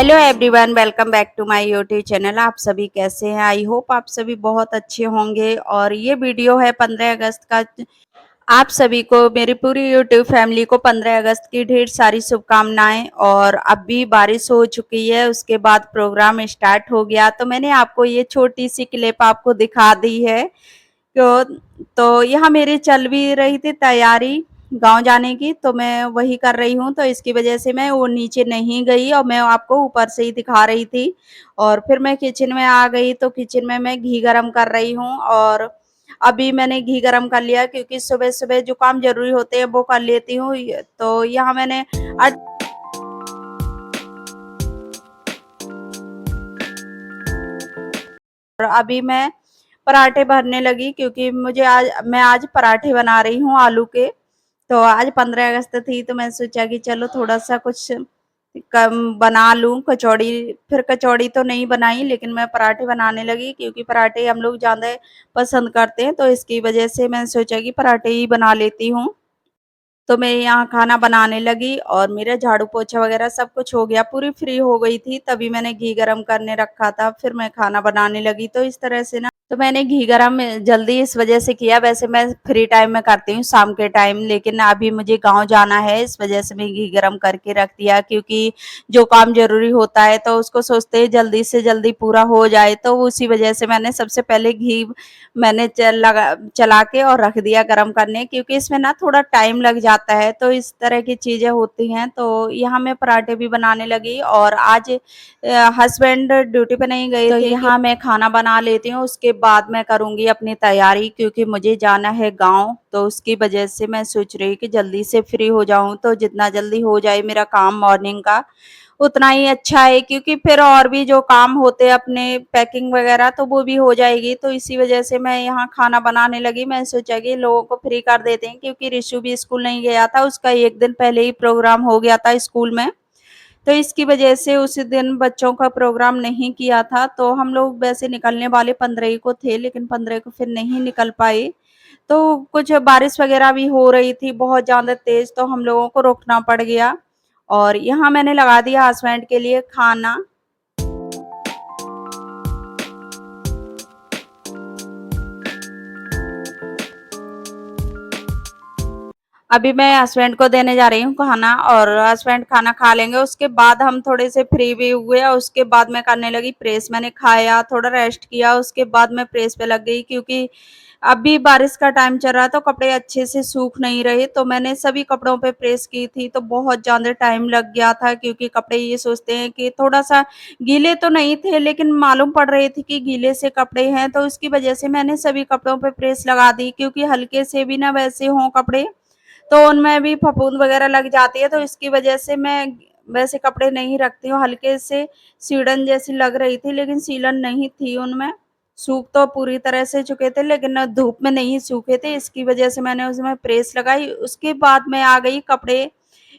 Hello everyone, welcome back to my YouTube channel. आप सभी कैसे हैं? आई होप आप सभी बहुत अच्छे होंगे। और ये वीडियो है 15 अगस्त का। आप सभी को, मेरी पूरी यूट्यूब फैमिली को 15 अगस्त की ढेर सारी शुभकामनाएं। और अभी बारिश हो चुकी है, उसके बाद प्रोग्राम स्टार्ट हो गया, तो मैंने आपको ये छोटी सी क्लिप आपको दिखा दी है। तो यहाँ मेरी चल भी रही थी तैयारी गांव जाने की, तो मैं वही कर रही हूँ। तो इसकी वजह से मैं वो नीचे नहीं गई और मैं आपको ऊपर से ही दिखा रही थी। और फिर मैं किचन में आ गई, तो किचन में मैं घी गरम कर रही हूँ। और अभी मैंने घी गरम कर लिया, क्योंकि सुबह सुबह जो काम जरूरी होते हैं वो कर लेती हूँ। तो यहाँ मैंने और अभी मैं पराठे भरने लगी, क्योंकि मैं आज पराठे बना रही हूँ आलू के। तो आज 15 अगस्त थी, तो मैं सोचा कि चलो थोड़ा सा कुछ कम बना लूं कचौड़ी। फिर कचौड़ी तो नहीं बनाई, लेकिन मैं पराठे बनाने लगी, क्योंकि पराठे हम लोग ज़्यादा पसंद करते हैं। तो इसकी वजह से मैंने सोचा कि पराठे ही बना लेती हूँ। तो मैं यहाँ खाना बनाने लगी और मेरा झाड़ू पोछा वगैरह सब कुछ हो गया, पूरी फ्री हो गई थी। तभी मैंने घी गरम करने रखा था, फिर मैं खाना बनाने लगी। तो इस तरह से ना, तो मैंने घी गरम जल्दी इस वजह से किया। वैसे मैं फ्री टाइम में करती हूँ शाम के टाइम, लेकिन अभी मुझे गांव जाना है, इस वजह से मैं घी गरम करके रख दिया। क्योंकि जो काम जरूरी होता है तो उसको सोचते हैं जल्दी से जल्दी पूरा हो जाए, तो उसी वजह से मैंने सबसे पहले घी मैंने चला के और रख दिया गरम करने, क्योंकि इसमें ना थोड़ा टाइम लग जाता है। तो इस तरह की चीजें होती हैं। तो यहाँ मैं पराठे भी बनाने लगी। और आज हस्बैंड ड्यूटी पे नहीं गए थे, तो यहाँ मैं खाना बना लेती हूँ, उसके बाद मैं करूँगी अपनी तैयारी, क्योंकि मुझे जाना है गाँव। तो उसकी वजह से मैं सोच रही कि जल्दी से फ्री हो जाऊँ, तो जितना जल्दी हो जाए मेरा काम मॉर्निंग का उतना ही अच्छा है। क्योंकि फिर और भी जो काम होते हैं अपने पैकिंग वगैरह, तो वो भी हो जाएगी। तो इसी वजह से मैं यहाँ खाना बनाने लगी। मैं सोचा कि लोगों को फ्री कर देते हैं, क्योंकि ऋषु भी स्कूल नहीं गया था, उसका एक दिन पहले ही प्रोग्राम हो गया था स्कूल में। तो इसकी वजह से उस दिन बच्चों का प्रोग्राम नहीं किया था। तो हम लोग वैसे निकलने वाले 15 को थे, लेकिन 15 को फिर नहीं निकल पाए। तो कुछ बारिश वगैरह भी हो रही थी बहुत ज़्यादा तेज़, तो हम लोगों को रुकना पड़ गया। और यहाँ मैंने लगा दिया हस्बैंड के लिए खाना। अभी मैं हस्बैंड को देने जा रही हूँ खाना, और हस्बैंड खाना खा लेंगे, उसके बाद हम थोड़े से फ्री भी हुए। और उसके बाद मैं करने लगी प्रेस। मैंने खाया, थोड़ा रेस्ट किया, उसके बाद मैं प्रेस पे लग गई। क्योंकि अभी बारिश का टाइम चल रहा है, तो कपड़े अच्छे से सूख नहीं रहे, तो मैंने सभी कपड़ों पे प्रेस की थी। तो बहुत ज़्यादा टाइम लग गया था, क्योंकि कपड़े ये सोचते हैं कि थोड़ा सा गीले तो नहीं थे, लेकिन मालूम पड़ रहे थे कि गीले से कपड़े हैं। तो उसकी वजह से मैंने सभी कपड़ों पे प्रेस लगा दी, क्योंकि हल्के से भी ना वैसे हों कपड़े तो उनमें भी फफूंद वगैरह लग जाती है। तो इसकी वजह से मैं वैसे कपड़े नहीं रखती हूँ। हल्के से सीलन जैसी लग रही थी, लेकिन सीलन नहीं थी उनमें। सूख तो पूरी तरह से चुके थे, लेकिन धूप में नहीं सूखे थे। इसकी वजह से मैंने उसमें प्रेस लगाई। उसके बाद मैं आ गई कपड़े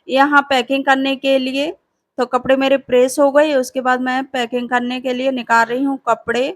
यहाँ पैकिंग करने के लिए। तो कपड़े मेरे प्रेस हो गए, उसके बाद मैं पैकिंग करने के लिए निकाल रही हूँ कपड़े।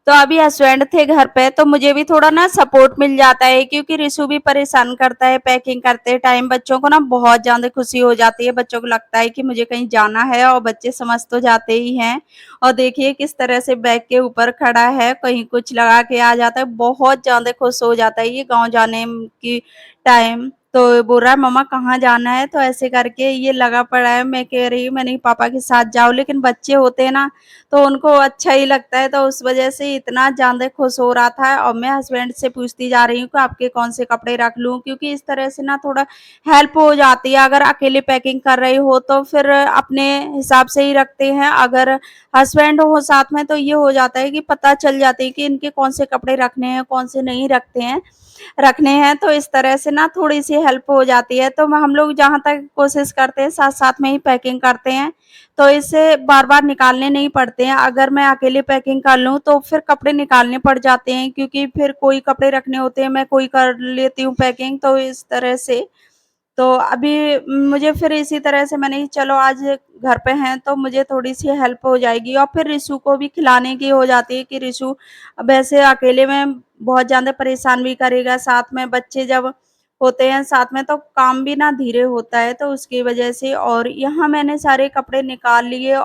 तो अभी हस्बैंड थे घर पे, तो मुझे भी थोड़ा ना सपोर्ट मिल जाता है, क्योंकि रिशु भी परेशान करता है पैकिंग करते टाइम। बच्चों को ना बहुत ज्यादा खुशी हो जाती है, बच्चों को लगता है कि मुझे कहीं जाना है, और बच्चे समझ तो जाते ही हैं। और देखिए किस तरह से बैग के ऊपर खड़ा है, कहीं कुछ लगा के आ जाता है, बहुत ज्यादा खुश हो जाता है ये गाँव जाने की टाइम। तो बोल रहा है मम्मा कहाँ जाना है, तो ऐसे करके ये लगा पड़ा है। मैं कह रही हूँ मैं नहीं पापा के साथ जाओ, लेकिन बच्चे होते हैं ना, तो उनको अच्छा ही लगता है। तो उस वजह से इतना ज़्यादा खुश हो रहा था। और मैं हस्बैंड से पूछती जा रही हूँ कि आपके कौन से कपड़े रख लूँ, क्योंकि इस तरह से ना थोड़ा हेल्प हो जाती है। अगर अकेले पैकिंग कर रही हो तो फिर अपने हिसाब से ही रखते हैं, अगर हस्बैंड हो साथ में तो ये हो जाता है कि पता चल जाती है कि इनके कौन से कपड़े रखने हैं, कौन से नहीं रखने हैं। तो इस तरह से ना थोड़ी-सी हेल्प हो जाती है। तो हम लोग जहाँ तक कोशिश करते हैं साथ-साथ में ही पैकिंग करते हैं, तो इससे बार-बार निकालने नहीं पड़ते हैं। अगर मैं अकेले पैकिंग कर लूँ तो फिर कपड़े निकालने पड़ जाते हैं, क्योंकि फिर कोई कपड़े रखने होते हैं, मैं कोई कर लेती हूँ पैकिंग। तो इस तरह से तो अभी मुझे फिर इसी तरह से मैंने चलो आज घर पे हैं तो मुझे थोड़ी-सी हेल्प हो जाएगी और फिर रिशु को भी खिलाने की हो जाती है कि रिशु अब ऐसे अकेले में बहुत ज़्यादा परेशान भी करेगा, साथ में बच्चे जब होते हैं साथ में तो काम भी ना धीरे होता है, तो उसकी वजह से। और यहाँ मैंने सारे कपड़े निकाल लिए,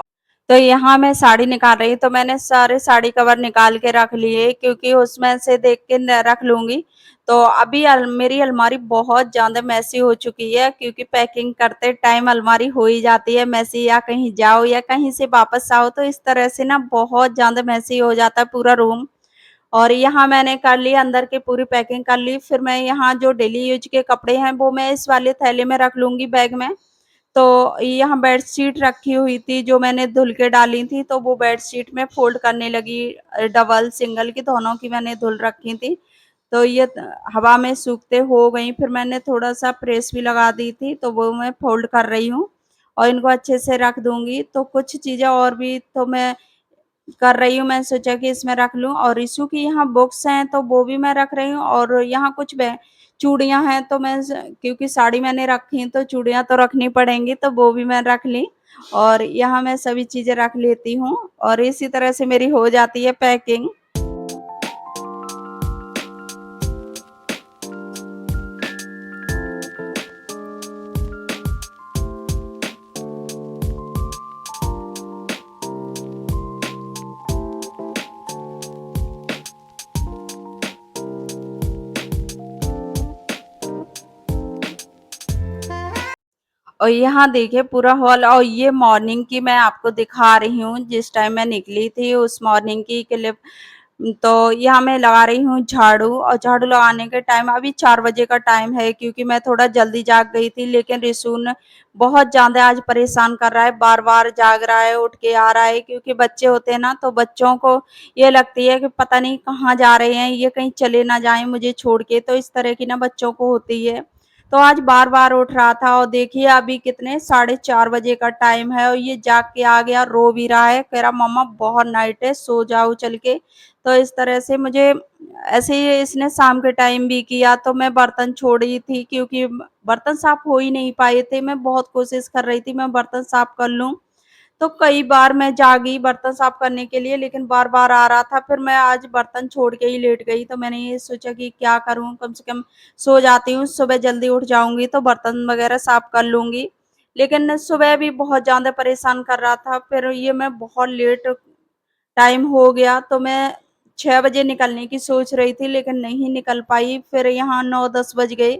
तो यहाँ मैं साड़ी निकाल रही हूँ, तो मैंने सारे साड़ी कवर निकाल के रख लिए क्योंकि उसमें से देख के रख लूँगी। तो अभी मेरी अलमारी बहुत ज़्यादा मैसी हो चुकी है क्योंकि पैकिंग करते टाइम अलमारी हो ही जाती है मैसी, या कहीं जाओ या कहीं से वापस आओ तो इस तरह से ना बहुत ज़्यादा मैसी हो जाता है पूरा रूम। और यहाँ मैंने कर ली, अंदर की पूरी पैकिंग कर ली। फिर मैं यहाँ जो डेली यूज के कपड़े हैं वो मैं इस वाले थैले में रख लूँगी बैग में। तो यहाँ बेडशीट रखी हुई थी जो मैंने धुल के डाली थी, तो वो बेडशीट में फ़ोल्ड करने लगी, डबल, सिंगल की दोनों की मैंने धुल रखी थी। तो ये हवा में सूखते हो गई, फिर मैंने थोड़ा-सा प्रेस भी लगा दी थी, तो वो मैं फ़ोल्ड कर रही हूँ और इनको अच्छे से रख दूँगी। तो कुछ चीज़ें और भी तो मैं कर रही हूँ, मैं सोचा कि इसमें रख लूँ। और इशू की यहाँ बुक्स हैं तो वो भी मैं रख रही हूँ, और यहाँ कुछ चूड़ियाँ हैं तो मैं क्योंकि साड़ी मैंने रखी हैं तो चूड़ियाँ तो रखनी पड़ेंगी, तो वो भी मैं रख ली। और यहाँ मैं सभी चीज़ें रख लेती हूँ और इसी तरह से मेरी हो जाती है पैकिंग। और यहाँ देखिए पूरा हॉल, और ये मॉर्निंग की मैं आपको दिखा रही हूँ जिस टाइम मैं निकली थी उस मॉर्निंग की क्लिप। तो यहाँ मैं लगा रही हूँ झाड़ू, और झाड़ू लगाने के टाइम अभी 4 बजे का टाइम है क्योंकि मैं थोड़ा जल्दी जाग गई थी, लेकिन रिसून बहुत ज़्यादा आज परेशान कर रहा है, बार-बार जाग रहा है, उठ के आ रहा है क्योंकि बच्चे होते हैं ना तो बच्चों को ये लगती है कि पता नहीं कहाँ जा रहे हैं, ये कहीं चले ना जाएँ मुझे छोड़ के, तो इस तरह की ना बच्चों को होती है। तो आज बार-बार उठ रहा था और देखिए अभी कितने 4:30 बजे का टाइम है और ये जाग के आ गया, रो भी रहा है, कह रहा मम्मा बहुत नाइट है, सो जाओ चल के। तो इस तरह से मुझे ऐसे ही इसने शाम के टाइम भी किया, तो मैं बर्तन छोड़ी थी क्योंकि बर्तन साफ हो ही नहीं पाए थे। मैं बहुत कोशिश कर रही थी मैं बर्तन साफ कर लूँ। तो कई बार मैं जागी बर्तन साफ करने के लिए, लेकिन बार-बार आ रहा था, फिर मैं आज बर्तन छोड़ के ही लेट गई। तो मैंने ये सोचा कि क्या करूँ, कम से कम सो जाती हूँ, सुबह जल्दी उठ जाऊँगी तो बर्तन वगैरह साफ कर लूँगी। लेकिन सुबह भी बहुत ज़्यादा परेशान कर रहा था, फिर ये मैं बहुत लेट टाइम हो गया, तो मैं 6 बजे निकलने की सोच रही थी लेकिन नहीं निकल पाई, फिर यहाँ 9-10 बज गए।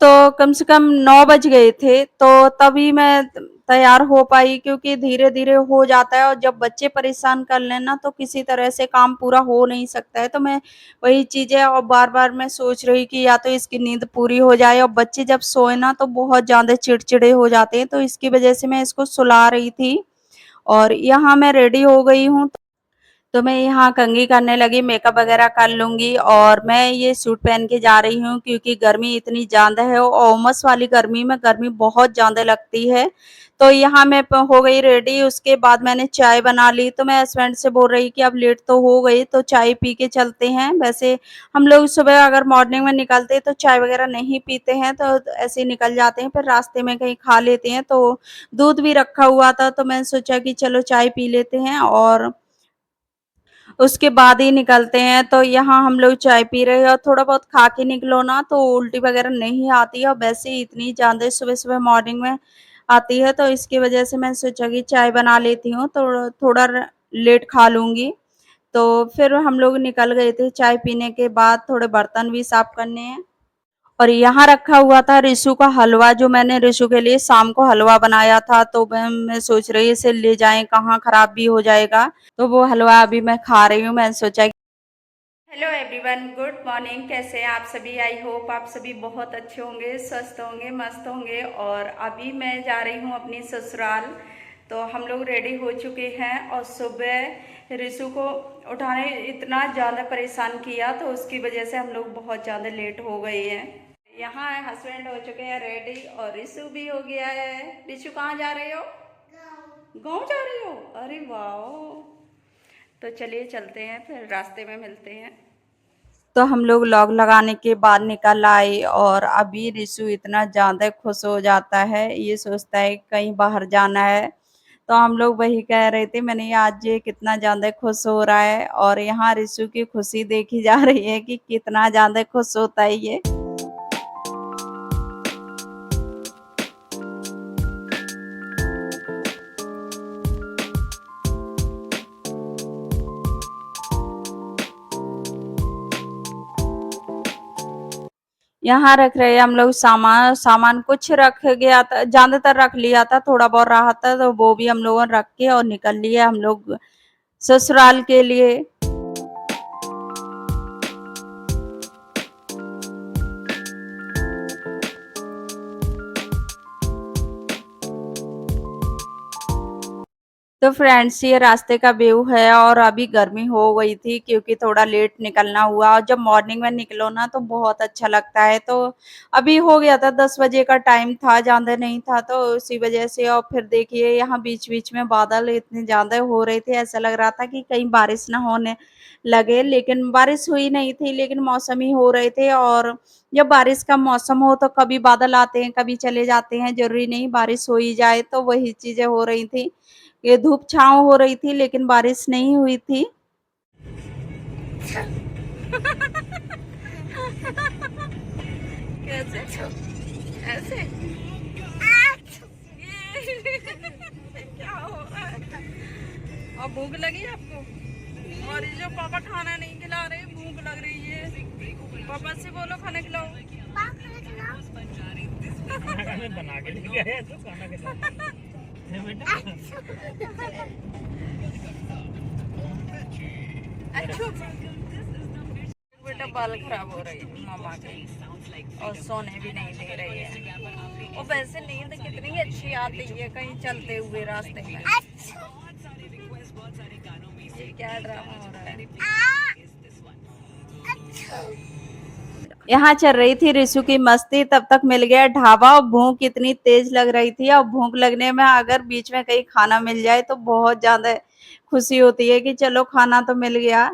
तो कम से कम 9 बज गए थे, तो तभी मैं तैयार हो पाई क्योंकि धीरे-धीरे हो जाता है और जब बच्चे परेशान कर लें ना, तो किसी तरह से काम पूरा हो नहीं सकता है। तो मैं वही चीज़ें और बार-बार मैं सोच रही कि या तो इसकी नींद पूरी हो जाए, और बच्चे जब सोए ना तो बहुत ज़्यादा चिड़चिड़े हो जाते हैं, तो इसकी वजह से मैं इसको सुला रही थी। और यहाँ मैं रेडी हो गई हूँ। तो मैं यहाँ कंघी करने लगी, मेकअप वगैरह कर लूँगी और मैं ये सूट पहन के जा रही हूँ क्योंकि गर्मी इतनी ज़्यादा है और उमस वाली गर्मी में गर्मी बहुत ज़्यादा लगती है। तो यहाँ मैं हो गई रेडी, उसके बाद मैंने चाय बना ली, तो मैं हस्बैंड से बोल रही कि अब लेट तो हो गई तो चाय पी के चलते हैं। वैसे हम लोग सुबह अगर मॉर्निंग में निकलते हैं तो चाय वगैरह नहीं पीते हैं, तो ऐसे ही निकल जाते हैं, फिर रास्ते में कहीं खा लेते हैं। तो दूध भी रखा हुआ था तो मैंने सोचा कि चलो चाय पी लेते हैं और उसके बाद ही निकलते हैं। तो यहाँ हम लोग चाय पी रहे हैं और थोड़ा बहुत खा के निकलो ना तो उल्टी वगैरह नहीं आती है, और वैसे ही इतनी ज़्यादा सुबह-सुबह मॉर्निंग में आती है, तो इसकी वजह से मैं सोचा कि चाय बना लेती हूँ, तो थोड़ा लेट खा लूँगी। तो फिर हम लोग निकल गए थे, चाय पीने के बाद थोड़े बर्तन भी साफ करने हैं। और यहाँ रखा हुआ था रिशु का हलवा, जो मैंने रिशु के लिए शाम को हलवा बनाया था, तो मैं सोच रही इसे ले जाएँ कहाँ, खराब भी हो जाएगा। तो वो हलवा अभी मैं खा रही हूँ। मैंने सोचा हेलो एवरीवन, गुड मॉर्निंग। कैसे हैं आप सभी? आई होप आप सभी बहुत अच्छे होंगे, स्वस्थ होंगे, मस्त होंगे। और अभी मैं जा रही हूँ अपनी ससुराल। तो हम लोग रेडी हो चुके हैं और सुबह रिशु को उठाने इतना ज़्यादा परेशान किया तो उसकी वजह से हम लोग बहुत ज़्यादा लेट हो गए हैं। यहाँ हस्बैंड हो चुके हैं रेडी और रिशु भी हो गया है। रिशु कहाँ जा रहे हो? गाँव जा रहे हो? अरे वाह। तो चलिए चलते हैं, फिर रास्ते में मिलते हैं। तो हम लोग लॉक लगाने के बाद निकल आए और अभी रिशु इतना ज़्यादा खुश हो जाता है, ये सोचता है कहीं बाहर जाना है। तो हम लोग वही कह रहे थे, मैंने ये आज ये कितना ज़्यादा खुश हो रहा है और यहाँ रिशु की खुशी देखी जा रही है कि कितना ज़्यादा खुश होता है ये। यहाँ रख रहे हैं हम लोग सामान, सामान कुछ रख गया था, ज़्यादातर रख लिया था, थोड़ा बहुत रहा था तो वो भी हम लोगों ने रख के और निकल लिए हम लोग ससुराल के लिए। तो फ्रेंड्स ये रास्ते का व्यू है और अभी गर्मी हो गई थी क्योंकि थोड़ा लेट निकलना हुआ और जब मॉर्निंग में निकलो ना तो बहुत अच्छा लगता है। तो अभी हो गया था 10 बजे का टाइम था, ज़्यादा नहीं था तो उसी वजह से। और फिर देखिए यहाँ बीच-बीच में बादल इतने ज़्यादा हो रहे थे, ऐसा लग रहा था कि कहीं बारिश ना होने लगे, लेकिन बारिश हुई नहीं थी, लेकिन मौसम ही हो रहे थे। और जब बारिश का मौसम हो तो कभी बादल आते हैं, कभी चले जाते हैं, ज़रूरी नहीं बारिश हो ही जाए, तो वही चीज़ें हो रही थी। ये धूप-छाँव हो रही थी लेकिन बारिश नहीं हुई थी। कैसे? ऐसे? क्या हो रहा है? और भूख लगी आपको? और ये जो पापा खाना नहीं खिला रहे, भूख लग रही है। पापा से बोलो खाना खिलाओ। बना के लेके आया तो खाना खिलाओ। बेटा अच्छा बेटा बाल खराब हो रही है मामा के और सोने भी नहीं दे रही है। और वैसे नींद कितनी अच्छी आती है कहीं चलते हुए रास्ते में। ये क्या ड्रामा हो रहा है? यहाँ चल रही थी रिशु की मस्ती, तब तक मिल गया ढाबा और भूख इतनी तेज लग रही थी। और भूख लगने में अगर बीच में कहीं खाना मिल जाए तो बहुत ज्यादा खुशी होती है कि चलो खाना तो मिल गया।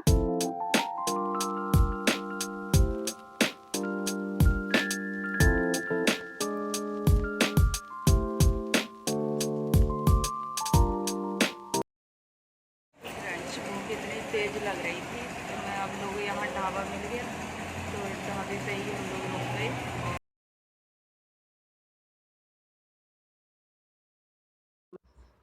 फ्रेंड्स भूख इतनी तेज लग रही थी तो मैं हम लोग यहाँ ढाबा मिल गया तो ढाबे पे ही हम लोग रुक गए।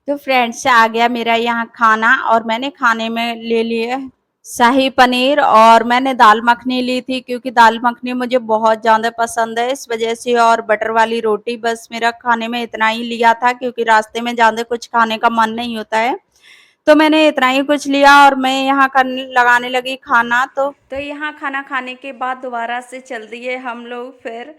तो फ्रेंड्स आ गया मेरा यहाँ खाना और मैंने खाने में ले लिया शाही पनीर और मैंने दाल मखनी ली थी क्योंकि दाल मखनी मुझे बहुत ज़्यादा पसंद है इस वजह से। और बटर वाली रोटी, बस मेरा खाने में इतना ही लिया था क्योंकि रास्ते में ज़्यादा कुछ खाने का मन नहीं होता है। तो मैंने इतना ही कुछ लिया और मैं यहाँ करने लगाने लगी खाना। तो यहाँ खाना खाने के बाद दोबारा से चल दिए हम लोग फिर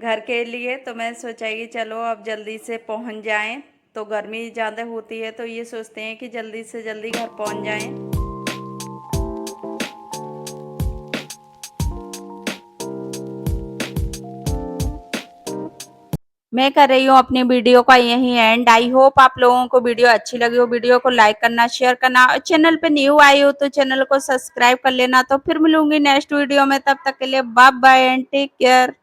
घर के लिए। तो मैं सोचा कि चलो अब जल्दी से पहुँच जाएं, तो गर्मी ज़्यादा होती है तो ये सोचते हैं कि जल्दी से जल्दी घर पहुँच जाएं। मैं कर रही हूँ अपनी वीडियो का यही एंड। आई होप आप लोगों को वीडियो अच्छी लगी हो। वीडियो को लाइक करना, शेयर करना और चैनल पे न्यू आई हो तो चैनल को सब्सक्राइब कर लेना। तो फिर मिलूंगी नेक्स्ट वीडियो में, तब तक के लिए bye bye and take care.